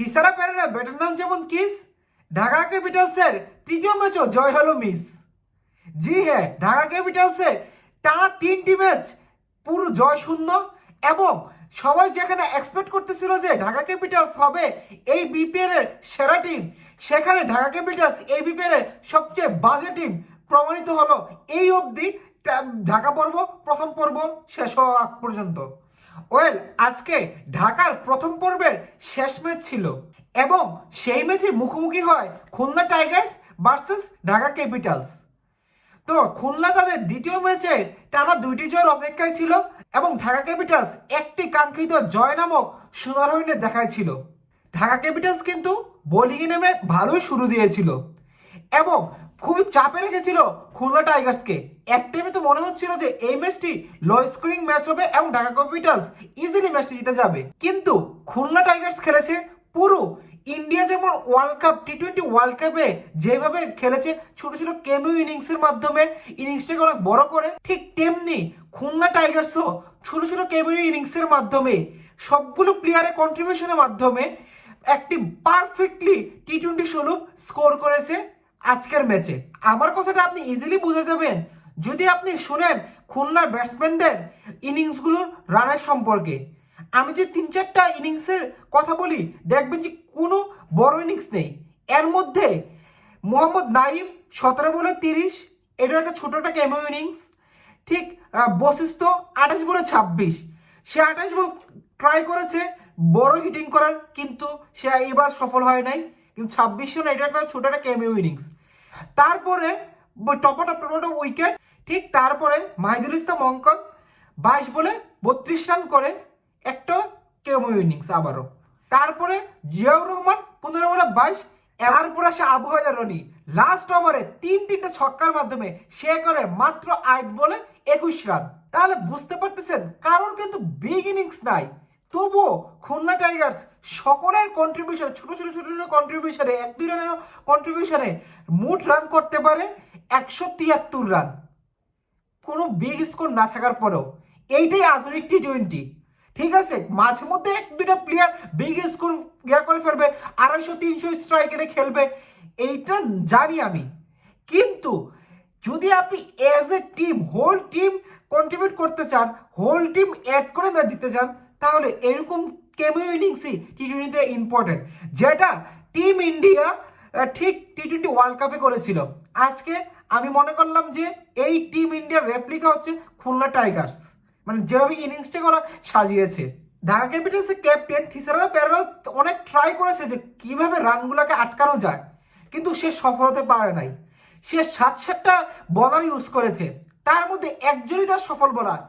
থিসারা পেরেরা ব্যাটের নাম যেমন কিস, ঢাকা ক্যাপিটালসের তৃতীয় ম্যাচও জয় হলো মিস। জি হ্যাঁ, ঢাকা ক্যাপিটালসের টানা 3টি ম্যাচ পুরো জয় শূন্য, এবং সবাই যেখানে এক্সপেক্ট করতেছিল যে ঢাকা ক্যাপিটালস হবে এই বিপিএল এর সেরা টিম, সেখানে ঢাকা ক্যাপিটালস এই বিপিএল এর সবচেয়ে বাজে টিম প্রমাণিত হলো এই অবধি। ঢাকা পর্ব প্রথম পর্ব শেষ হওয়া আগ পর্যন্ত। ওয়েল, আজকে ঢাকার প্রথম পর্বের শেষ ম্যাচ ছিল, এবং সেই ম্যাচে মুখোমুখি হয় Khulna Tigers versus Dhaka Capitals. তো খুলনা তাদের দ্বিতীয় ম্যাচে টানা 2টি জয়ের অপেক্ষায় ছিল, এবং ঢাকা ক্যাপিটালস একটি কাঙ্ক্ষিত জয় নামক সোনার হরিণের দেখায় ছিল। ঢাকা ক্যাপিটালস কিন্তু বোলিংয়ে নেমে ভালোই শুরু দিয়েছিল, এবং খুবই চাপে রেখেছিল খুলনা টাইগার্সকে। এক টাইমে তো মনে হচ্ছিল যে এই ম্যাচটি লো স্কোরিং ম্যাচ হবে এবং ঢাকা ক্যাপিটালস ইজিলি ম্যাচটি জিতে যাবে, কিন্তু খুলনা টাইগার্স খেলেছে পুরো ইন্ডিয়া যেমন ওয়ার্ল্ড কাপ টি20 ওয়ার্ল্ড কাপে যেভাবে খেলেছে ছোট ছোট কেমিও ইনিংসের মাধ্যমে ইনিংসটাকে অনেক বড় করে, ঠিক তেমনি খুলনা টাইগার্সও ছোট ছোট কেমিও ইনিংসের মাধ্যমে সবগুলো প্লেয়ারের কন্ট্রিবিউশনের মাধ্যমে একটি পারফেক্টলি টি20 স্বরূপ স্কোর করেছে আজকের ম্যাচে। আমার কথাটা আপনি ইজিলি বুঝে যাবেন যদি আপনি শুনেন খুলনার ব্যাটসম্যানদের ইনিংসগুলোর রানের সম্পর্কে। আমি যে 3-4টা ইনিংসের কথা বলি, দেখবেন যে কোনো বড় ইনিংস নেই এর মধ্যে। মোহাম্মদ নাইম 17 বলে 30, এটা একটা ছোট একটা ক্যামিও ইনিংস। ঠিক বশিষ্ঠ 28 বলে 26, সে 28 বল ট্রাই করেছে বড় হিটিং করার, কিন্তু সে এবার সফল হয় নাই। কিন্তু 26 রান, এটা একটা ছোট একটা ক্যামিও ইনিংস। তারপরে টপটা উইকেট। ঠিক তারপরে মাহিদুল ইসলাম অঙ্কন 22 বলে 32 রান করে একটা ক্যামিও ইনিংস আবারও। তারপরে জিয়াউর রহমান 15 বলে 22, এরপর আসে আবু হায়দার রনি লাস্ট ওভারে 3-3টা ছক্কার মাধ্যমে সে করে মাত্র 8 বলে 21 রান। তাহলে বুঝতে পারতেছেন কারোর কিন্তু বিগ ইনিংস নাই, তবুও খুলনা টাইগার্স সকলের কন্ট্রিবিউশন, ছোট ছোট ছোট ছোট কন্ট্রিবিউশনে 1-2 রানের কন্ট্রিবিউশনে মোট রান করতে পারে 173 রান, কোনো বিগ স্কোর না থাকার পরেও। এইটাই আধুনিক টি20। ঠিক আছে, মাঝে মধ্যে 1-2টা প্লেয়ার বিগ স্কোর করে ফেলবে, 250-300 স্ট্রাইকারে খেলবে, এইটা জানি আমি। কিন্তু যদি আপনি as a team, whole team contribute করতে চান, হোল টিম অ্যাড করে ম্যাচ জিততে চান, তাহলে এরকম কেমিও ইনিংসই টি20তে ইম্পর্টেন্ট, যেটা টিম ইন্ডিয়া ঠিক টি20 ওয়ার্ল্ড কাপে করেছিল। আজকে আমি মনে করলাম যে এই টিম ইন্ডিয়ার রেপ্লিকা হচ্ছে খুলনা টাইগার্স, মানে যেভাবে ইনিংসটা করা সাজিয়েছে। ঢাকা ক্যাপিটালসের ক্যাপ্টেন থিসারা পেরেরা অনেক ট্রাই করেছে যে কিভাবে রানগুলোকে আটকানো যায়, কিন্তু সে সফল হতে পারে নাই। সে 7-7টা বলার ইউজ করেছে, তার মধ্যে একজনই তার সফল বলার,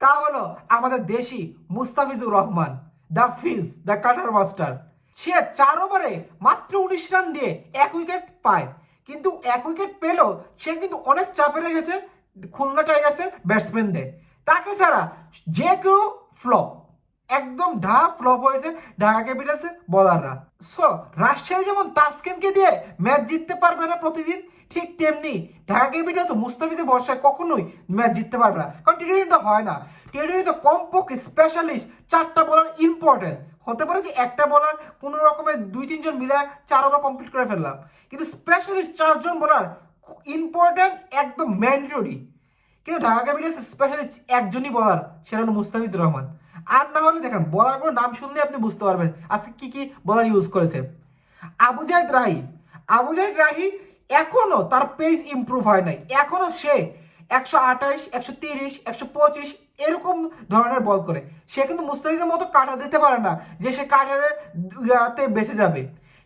তা হলো আমাদের দেশি Mustafizur Rahman, the Fizz, the cutter master. সে 4 ওভারে মাত্র 19 রান দিয়ে 1 উইকেট পায়, কিন্তু 1 উইকেট পেলেও সে কিন্তু অনেক চাপে রেখেছে খুলনা টাইগার্সের ব্যাটসম্যানদের। তাকে ছাড়া যে কেউ ফ্লপ, একদম ফ্লপ হয়েছে ঢাকা ক্যাপিটালসের বলাররা। সো রাজশাহী যেমন তাসকিনকে দিয়ে ম্যাচ জিততে পারবে না প্রতিদিন, ঠিক তেমনি ঢাকা ক্যাপিটালস মুস্তাফিজের ভরসায় কখনোই ম্যাচ জিততে পারবে না, কারণ টি20 হয় না। টি20 কমপক্ষে স্পেশালিস্ট 4টা বলার ইম্পর্টেন্ট। হতে পারে যে একটা বলার কোনো রকমের 2-3 জন মিলে 4 ওভার কমপ্লিট করে ফেললাম, কিন্তু স্পেশালিস্ট 4 জন বলার ইম্পর্টেন্ট, একদম ম্যান্ডেটরি। কিন্তু ঢাকা ক্যাপিটালস স্পেশালিস্ট একজনই বলার, সেটা হলো মুস্তাফিজুর রহমান। আর না হলে দেখেন বলারগুলোর নাম শুনলে আপনি বুঝতে পারবেন আজকে কি কি বলার ইউজ করেছে। আবু জাহিদ রাহি এখনো তার পেস ইমপ্রুভ হয় নাই, এখনো সে 128, 130, 125 এরকম ধরনের বল করে। সে কিন্তু মুস্তাফিজের মতো কাটা দিতে পারে না যে সে কাটারে বেঁচে যাবে,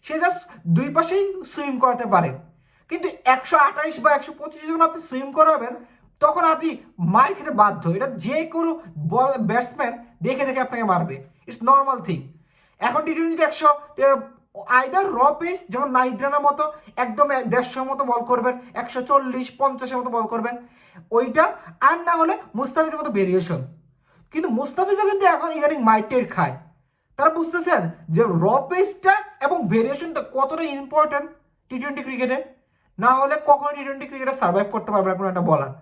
সে জাস্ট দুই পাশেই সুইম করাতে পারে। কিন্তু 128 বা 125 যখন আপনি সুইম করাবেন, তখন আপনি মার খেতে বাধ্য। এটা যে কোনো বল ব্যাটসম্যান দেখে দেখে আপনাকে মারবে, ইটস নর্মাল থিং। এখন টি20 100 আইদার র পেস যেমন নাহিদ রানার মতো একদম 150 মতো বল করবেন, 140-50 মতো বল করবেন ওইটা, আর না হলে মুস্তাফিজের মতো ভেরিয়েশন। কিন্তু মুস্তাফিজও কিন্তু এখন ইদানিং মাইটেড খায়। তারা বুঝতেছেন যে র পেসটা এবং ভেরিয়েশনটা কতটা ইম্পর্টেন্ট টি20 ক্রিকেটে, না হলে কখনো টি20 ক্রিকেটে সার্ভাইভ করতে পারবে না কোনো একটা বলার।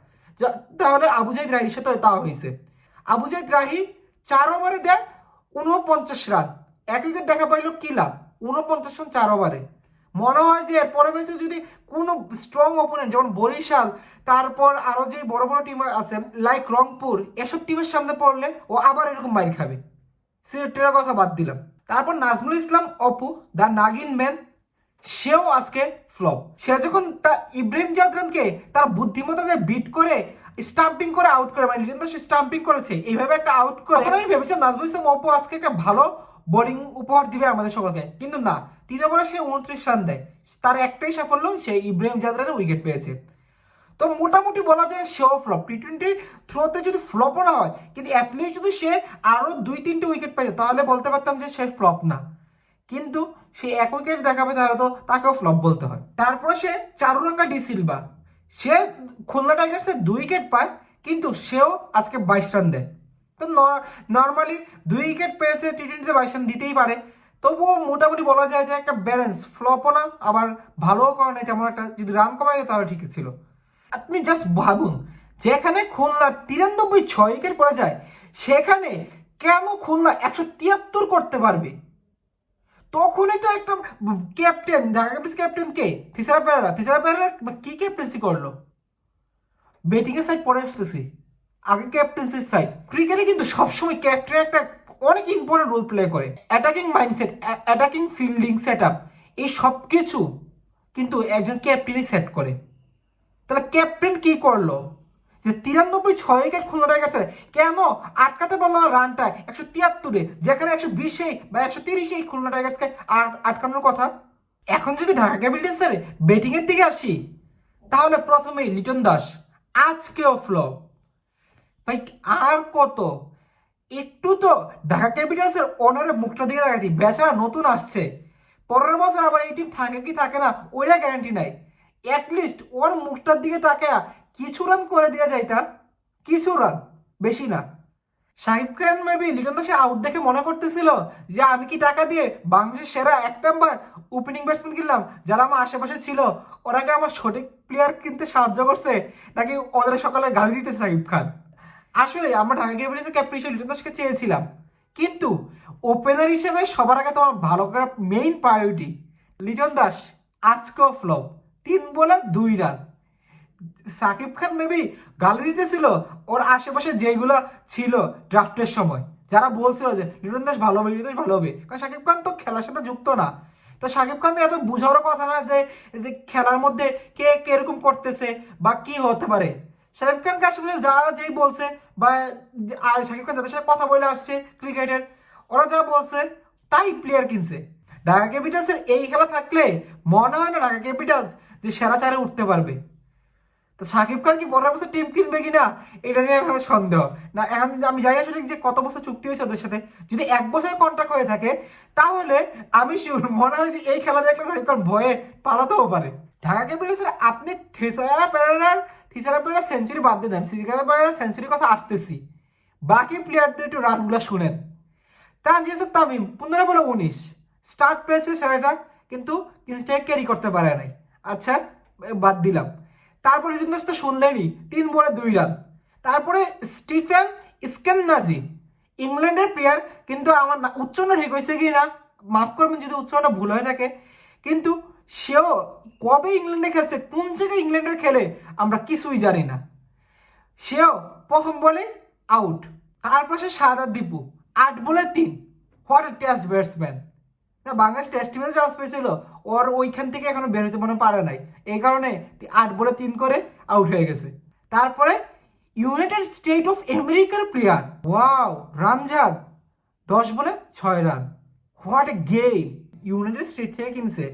তাহলে আবু জাহিদ রাহির সাথে তা হয়েছে। আবু জাহিদ রাহি 4 ওভারে দেয় 49 রান, 1 উইকেট দেখা পাইল কি লাভ, 49 রান 4 ওভারে। মনে হয় যে এরপরে ম্যাচে যদি কোনো স্ট্রং অপোনেন্ট যেমন বরিশাল, তারপর আরও যে বড় বড় টিম আছে লাইক রংপুর, এসব টিমের সামনে পড়লে ও আবার এরকম মাইর খাবে। সিলেক্টের কথা বাদ দিলাম। তারপর Nazmul Islam Apu the Naagin man, সেও আজকে ফ্লপ। সে যখন তার ইব্রাহিম জাদরানকে তার বুদ্ধিমত্তাতে বিট করে স্টাম্পিং করে আউট করে, মানে লিটন দাস স্টাম্পিং করেছে এইভাবে একটা আউট করে, তখন আমি ভেবেছিলাম নাজমুল ইসলাম অপু আজকে একটা ভালো বোলিং উপহার দিবে আমাদের সকলকে, কিন্তু না, 3 ওভারে সে 29 রান দেয়। তার একটাই সাফল্য, সে ইব্রাহিম জাদরানের উইকেট পেয়েছে। তো মোটামুটি বলা যায় সেও ফ্লপ। টি-20 থ্রোতে যদি ফ্লপও না হয়, কিন্তু অ্যাটলিস্ট যদি সে আরও 2-3টে উইকেট পাইতো তাহলে বলতে পারতাম যে সে ফ্লপ না, কিন্তু সে 1 উইকেট দেখাবে তাহলে তো তাকেও ফ্লপ বলতে হয়। তারপরে সে চারুরাঙ্গা ডি সিলভা, সে খুলনা টাইগার্সের 2 উইকেট পায়, কিন্তু সেও আজকে 22 রান দেয়। তো নর্মালি 2 উইকেট পেয়েছে, টি-20তে 22 রান দিতেই পারে। তবুও মোটামুটি বলা যায় যে একটা ব্যালেন্স, ফ্লপও না আবার ভালোও করে নাই তেমন একটা। যদি রান কমায় তাহলে ঠিক ছিল। আপনি জাস্ট ভাবুন, যেখানে খুলনা 93 6 উইকেট পড়ে যায়, সেখানে কেন খুলনা 173 করতে পারবে? তখনই তো একটা ক্যাপ্টেন, ঢাকা ক্যাপিটালস ক্যাপ্টেন কে, থিসারা পেরেরা কি ক্যাপ্টেন্সি করলো? ব্যাটিং এর সাইড পরে আসতেছি, আগে ক্যাপ্টেন্সির সাইড। ক্রিকেটে কিন্তু সবসময় ক্যাপ্টেন একটা অনেক ইম্পর্টেন্ট রোল প্লে করে। Attacking mindset, attacking fielding set up, এই সব কিছু কিন্তু একজন ক্যাপ্টেনই সেট করে। তাহলে ক্যাপ্টেন কি করলো যে 93 6 উইকেট খুলনা টাইগার্সের কেন আটকাতে পারলো না রানটা 173-এ, যেখানে 120-এ বা 130-এ খুলনা টাইগার্সকে আটকানোর কথা? এখন যদি ঢাকা ক্যাপিটালসের ব্যাটিং এর দিকে আসি, তাহলে প্রথমেই লিটন দাস আজকেও ফ্লপ। ভাই আর কত, একটু তো ঢাকা ক্যাপিটালসের ওনারের মুখটা দিকে দেখাচ্ছি, বেচারা নতুন আসছে, পরের বছর আবার এই টিম থাকে কি থাকে না ওইটা গ্যারান্টি নাই। অ্যাটলিস্ট ওর মুখটার দিকে তাকে কিছু রান করে দেওয়া যায়, তার কিছু রান, বেশি না। শাহিব খান মেবি লিটন দাসের আউট দেখে মনে করতেছিল যে আমি কি টাকা দিয়ে বাংলাদেশের সেরা 1 নাম্বার ওপেনিং ব্যাটসম্যান কিনলাম, যারা আমার আশেপাশে ছিল ওরা কি আমার সঠিক প্লেয়ার কিনতে সাহায্য করছে, নাকি ওদের সকালে গালি দিতেছে শাহিব খান? আসলে আমরা ঢাকা ক্যাপিটালসের ক্যাপ্টেন হিসেবে লিটন দাসকে চেয়েছিলাম, কিন্তু ওপেনার হিসেবে সবার আগে তোমার ভালো করার মেইন প্রায়োরিটি। লিটন দাস আজকেও ফ্লপ, 3 বলে 2 রান। সাকিব খান মেবি গালি দিতেছিল ওর আশেপাশে যেগুলো ছিল ড্রাফটের সময়, যারা বলছিল যে লিটন দাস ভালো হবে, লিটন দাস ভালো হবে, কারণ সাকিব খান তো খেলার সাথে যুক্ত না। তো সাকিব খান এত বুঝারও কথা না যে যে খেলার মধ্যে কে কিরকম করতেছে বা কি হতে পারে। সাকিব খানকে আশেপাশে যারা যেই বলছে বা আর সাকিব খান যাদের সাথে কথা বলে আসছে ক্রিকেটের, ওরা যা বলছে তাই প্লেয়ার কিনছে। ঢাকা ক্যাপিটালসের এই খেলা থাকলে মনে হয় না ঢাকা ক্যাপিটালস যে সেরা 4-এ উঠতে পারবে। তো সাকিব খান কি পরের বছর টিম কিনবে কিনা এটা নিয়ে এখন সন্দেহ না। এখন আমি জানি আসলে যে কত বছর চুক্তি হয়েছে ওদের সাথে, যদি 1 বছরের কন্ট্রাক্ট হয়ে থাকে তাহলে আমি শিওর মনে হয় যে এই খেলা দেখলে সাকিব খান ভয়ে পালাতেও পারে। ঢাকা ক্যাপিটালসের আপনি থিসারা পেরেরা সেঞ্চুরি বাদ দিয়ে দেন, থিসারা পেরেরা সেঞ্চুরির কথা আসতেছি, বাকি প্লেয়ারদের একটু রানগুলো শুনেন। তানজিদ তামিম 15 বলে 19 স্টার্ট পেয়েছে ছেলেটা, কিন্তু কিংসটাকে ক্যারি করতে পারে নাই। আচ্ছা বাদ দিলাম। তারপরে লিটন দাস তো শুনলেনই, 3 বলে 2 রান। তারপরে স্টিফেন স্কেননাজি, ইংল্যান্ডের প্লেয়ার, কিন্তু আমার উচ্চারণ ঠিক হয়েছে কি না মাফ করবেন যদি উচ্চারণটা ভুল হয়ে থাকে, কিন্তু সেও কবে ইংল্যান্ডে খেলছে, কোন জায়গায় ইংল্যান্ডের খেলে আমরা কিছুই জানি না। সেও প্রথম বলে আউট। তারপর সে সাদা দীপু 8 বলে 3, what a test batsman. Bangladesh test টিমে চান্স পেয়েছিল, ওর ওইখান থেকে এখনো বের হতে মনে পারে নাই, এই কারণে 8 বলে 3 করে আউট হয়ে গেছে। তারপরে ইউনাইটেড স্টেট অফ আমেরিকার প্লেয়ার, ওয়াও, রানজাদ 10 বলে 6 run, what a game. United state থেকে কিনছে,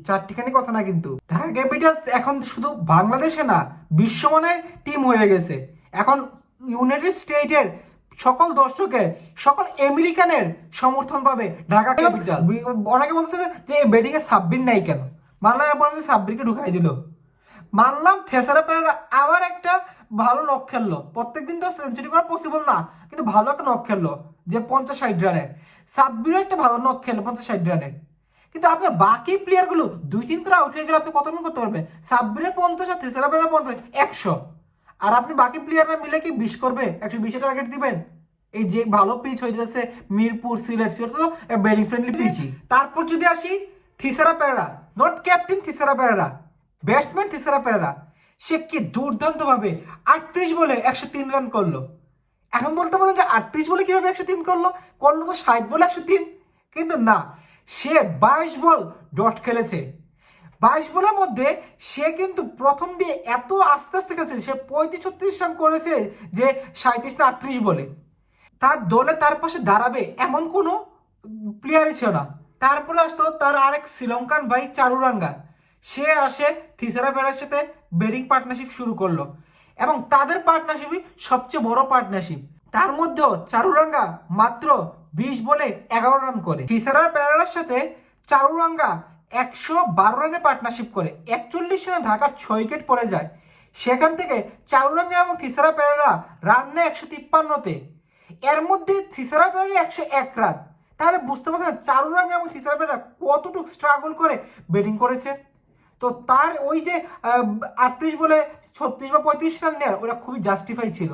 4টিখানি কথা না। কিন্তু ঢাকা ক্যাপিটালস এখন শুধু বাংলাদেশে না বিশ্বমানের টিম হয়ে গেছে। এখন ইউনাইটেড স্টেটের সকল দর্শকের, সকল আমেরিকানের সমর্থন পাবে ঢাকা ক্যাপিটালস। অনেকে বলতেছে যে এই ব্যাটিং এ সাব্বির নাই কেন, মানলাম আপনার সাব্বিরকে ঢুকাই দিল, মানলাম থেসারা পেরেরা আবার একটা ভালো নক খেললো, প্রত্যেকদিন তো সেঞ্চুরি করা পসিবল না, কিন্তু ভালো একটা নক খেললো যে 50-60 রানের। সাব্বিরও একটা ভালো নক খেললো 50-60 রানের, কিন্তু আপনার বাকি প্লেয়ারগুলো 2-3 করে আউট হয়ে গেলে আপনি কত রান করতে পারবেন? সাব্বিরের 50 আর থেসারা পেরেরা 50, 100। আর আপনি বাকি প্লেয়াররা মিলে কি 20 করবে? 120-এর টার্গেট দিবেন? এই যে ভালো পিচ হয়ে যাচ্ছে মিরপুর সিলেট, সিলেট তো ব্যাটিং ফ্রেন্ডলি পিচই। তারপর যদি আসি Thisara Perera, not captain Thisara Perera, batsman Thisara Perera, সে কি দুর্দান্ত ভাবে 38 বলে 103 রান করলো। এখন বলতে পারেন যে 38 বলে কিভাবে 103 করলো, করলো তো 60 বলে 103, কিন্তু না, সে 22 বল ডট খেলেছে। 22 বলের মধ্যে সে কিন্তু প্রথম দিয়ে এত আস্তে আস্তে খেলছে, সে 35-36 রান করেছে যে 37 না 38 বলে। তার দলে তার পাশে দাঁড়াবে এমন কোনো প্লেয়ারই ছিল না। তারপরে আসতো তার আরেক শ্রীলঙ্কান ভাই চারুরাঙ্গা, সে আসে থিসারা পেরেরার সাথে ব্যাটিং পার্টনারশিপ শুরু করলো এবং তাদের পার্টনারশিপই সবচেয়ে বড় পার্টনারশিপ। তার মধ্যেও চারুরাঙ্গা মাত্র 20 বলে 11 রান করে। থিসারা পেরেরার সাথে চারুরাঙ্গা 112 রানে পার্টনারশিপ করে, 41 রানে ঢাকার 6 উইকেট পড়ে যায়। সেখান থেকে চারুরাঙ্গা এবং থিসারা পেরেরা রান নেয় 153-তে, এর মধ্যে থিসারা পেরেরা 101 রান। তাহলে বুঝতে পারছেন চারুরাঙ্গা এবং থিসারা পেরেরা কতটুকু স্ট্রাগল করে ব্যাটিং করেছে। তো তার ওই যে 38 বলে 36 বা 35 রান নেওয়ার ওটা খুবই জাস্টিফাই ছিল।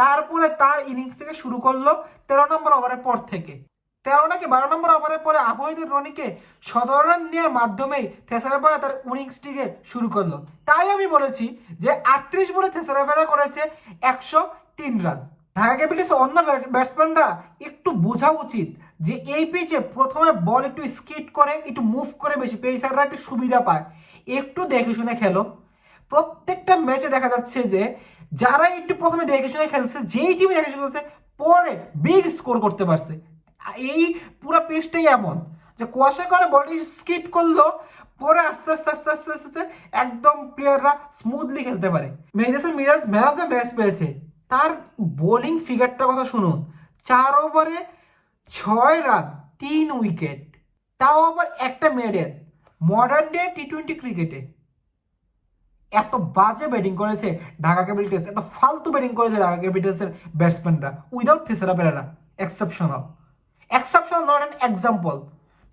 তারপরে তার ইনিংস থেকে শুরু করলো 13 নম্বর ওভারের পর থেকে, 13 নাকি 12 নম্বর ওভারের পরে আবহাওয়াদের রনিকে 17 রান নেওয়ার মাধ্যমেই থিসারা পেরেরা তার ইনিংসটিকে শুরু করলো। তাই আমি বলেছি যে 38 বলে থিসারা পেরেরা করেছে 103 রান। ঢাকা ক্যাপিটালস অন্য ব্যাটসম্যানরা একটু বোঝা উচিত যে এই পিচে প্রথমে বল একটু স্কিট করে, একটু মুভ করে, বেশি পেসাররা একটু সুবিধা পায়, একটু দেখে শুনে খেলো। প্রত্যেকটা ম্যাচে দেখা যাচ্ছে যে যারা একটু প্রথমে দেখে শুনে খেলছে, যেই টিমে দেখে শুনে খেলছে, পরে বিগ স্কোর করতে পারছে। এই পুরো পিচটাই এমন যে কুয়াশা করে বলটি স্কিট করলো, পরে আস্তে আস্তে আস্তে আস্তে আস্তে একদম প্লেয়াররা স্মুথলি খেলতে পারে। Mehedi Hasan Miraz man of the match পেয়েছে। তার বোলিং ফিগারটার কথা শুনুন, 4 ওভারে 6 রান 3 উইকেট, তাও আবার একটা মেডেন। মডার্ন ডে টি-20 ক্রিকেটে এত বাজে ব্যাটিং করেছে ঢাকা ক্যাপিটালস, এত ফালতু ব্যাটিং করেছে ঢাকা ক্যাপিটালসের ব্যাটসম্যানরা without Thisara Perera. Exceptional, exceptional, not an example.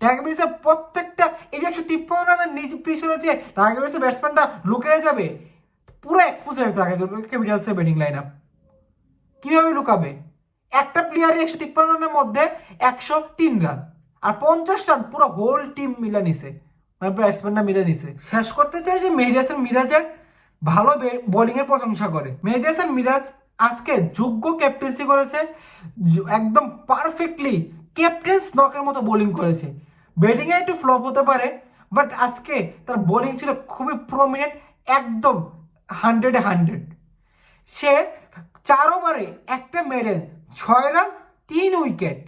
Dhaka ক্যাপিটালসের প্রত্যেকটা এই যে 153 রানের নিজ পিছনে যে ঢাকা ক্যাপিটালসের ব্যাটসম্যানরা লুকিয়ে যাবে, পুরো এক্সপোজ হয়েছে ঢাকা ক্যাপিটালসের ব্যাটিং লাইন আপ। কিভাবে লুকাবে? একটা প্লেয়ারে 153 রানের মধ্যে 103 রান আর 50 রান পুরো হোল টিম মিলে নিছে, মানে ব্যাটসম্যানরা মিলে নিছে। শেষ করতে চাই যে মেহেদী হাসান মিরাজের ভালো বোলিং এর প্রশংসা করে। মেহেদী হাসান মিরাজ আজকে যোগ্য ক্যাপ্টেন্সি করেছে, একদম পারফেক্টলি ক্যাপ্টেন্স নকের মতো বোলিং করেছে। ব্যাটিং এ একটু ফ্লপ হতে পারে, বাট আজকে তার বোলিং ছিল খুবই প্রমিনেন্ট, একদম 100-100। সে 4 ওভারে একটা মেডেন, 6 রান 3 উইকেট,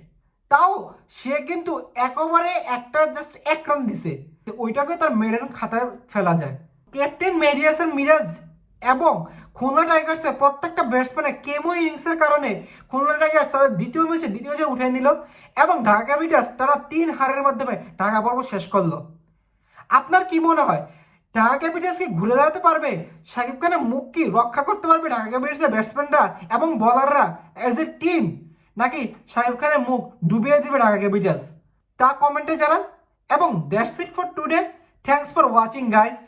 তাও সে কিন্তু 1 ওভারে একটা জাস্ট 1 রান দিছে, ওইটাকে তার মেডেন খাতায় ফেলা যায়। ক্যাপ্টেন মেহেদী হাসান মিরাজ এবং খুলনা টাইগার্সের প্রত্যেকটা ব্যাটসম্যানের কেমো ইনিংসের কারণে খুলনা টাইগার্স তাদের দ্বিতীয় ম্যাচে দ্বিতীয় জয় উঠে নিল এবং ঢাকা ক্যাপিটালস তারা 3 হারের মাধ্যমে ঢাকা পর্ব শেষ করলো। আপনার কি মনে হয় ঢাকা ক্যাপিটালস কি ঘুরে দাঁড়াতে পারবে? শাকিব খানের মুখ কি রক্ষা করতে পারবে ঢাকা ক্যাপিটালসের ব্যাটসম্যানরা এবং বলাররা অ্যাজ এ টিম, নাকি শাকিব খানের মুখ ডুবিয়ে দিবে ঢাকা ক্যাপিটালস? তা কমেন্টে জানান এবং that's it for today. Thanks for watching guys.